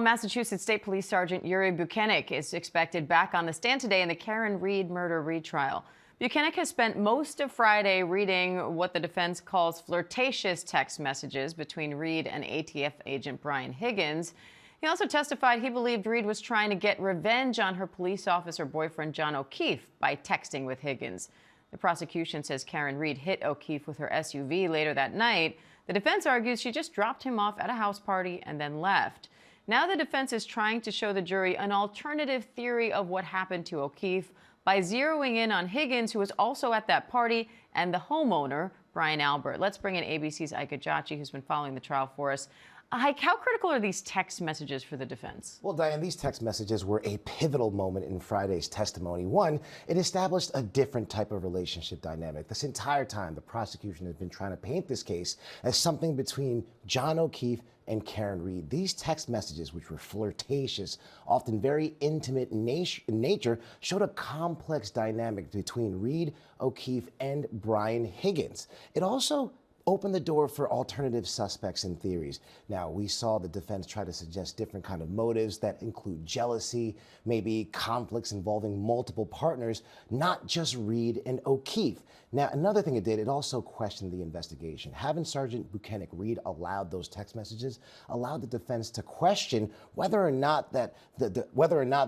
Massachusetts State Police Sergeant Yuri Buchanan is expected back on the stand today in the Karen Reed murder retrial. Buchanan has spent most of Friday reading what the defense calls flirtatious text messages between Reed and ATF agent Brian Higgins. He also testified he believed Reed was trying to get revenge on her police officer boyfriend John O'Keefe by texting with Higgins. The prosecution says Karen Reed hit O'Keefe with her SUV later that night. The defense argues she just dropped him off at a house party and then left. Now the defense is trying to show the jury an alternative theory of what happened to O'Keefe by zeroing in on Higgins, who was also at that party, and the homeowner, Brian Albert. Let's bring in ABC's Ike Ejiochi, who's been following the trial for us. Ike, how critical are these text messages for the defense? Well, Diane, these text messages were a pivotal moment in Friday's testimony. One, it established a different type of relationship dynamic. This entire time, the prosecution has been trying to paint this case as something between John O'Keefe and Karen Reed. These text messages, which were flirtatious, often very intimate in nature, showed a complex dynamic between Reed, O'Keefe, and Brian Higgins. It also opened the door for alternative suspects and theories. Now, we saw the defense try to suggest different kind of motives that include jealousy, maybe conflicts involving multiple partners, not just Reed and O'Keefe. Now, another thing it did, it also questioned the investigation. Having Sergeant Buchanan read aloud those text messages allowed the defense to question whether or not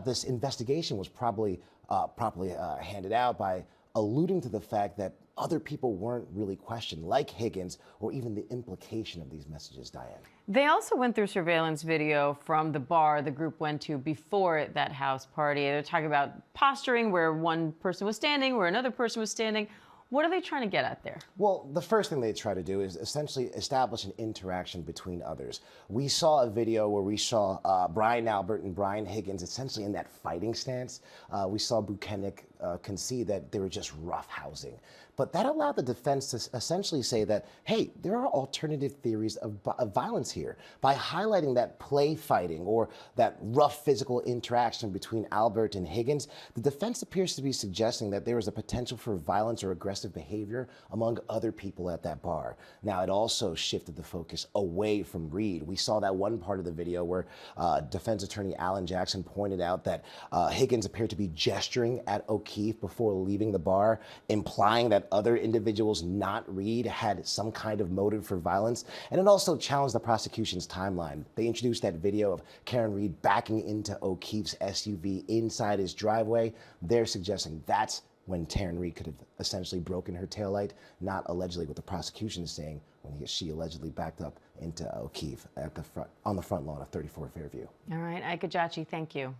this investigation was properly handed out, by alluding to the fact that other people weren't really questioned, like Higgins, or even the implication of these messages, Diane. They also went through surveillance video from the bar the group went to before that house party. They're talking about posturing, where one person was standing, where another person was standing. What are they trying to get at there? Well, the first thing they try to do is essentially establish an interaction between others. We saw a video where we saw Brian Albert and Brian Higgins essentially in that fighting stance. We saw Buchanan concede that they were just roughhousing. But that allowed the defense to essentially say that, hey, there are alternative theories of violence here. By highlighting that play fighting or that rough physical interaction between Albert and Higgins, the defense appears to be suggesting that there is a potential for violence or aggressive behavior among other people at that bar. Now, it also shifted the focus away from Reed. We saw that one part of the video where defense attorney Alan Jackson pointed out that Higgins appeared to be gesturing at O'Keefe before leaving the bar, implying that other individuals, not Reed, had some kind of motive for violence. And it also challenged the prosecution's timeline. They introduced that video of Karen Reed backing into O'Keefe's SUV inside his driveway. They're suggesting that's when Karen Reed could have essentially broken her taillight, not allegedly what the prosecution is saying, when she allegedly backed up into O'Keefe at the front, on the front lawn of 34 Fairview. All right, Ike Ejiochi, thank you.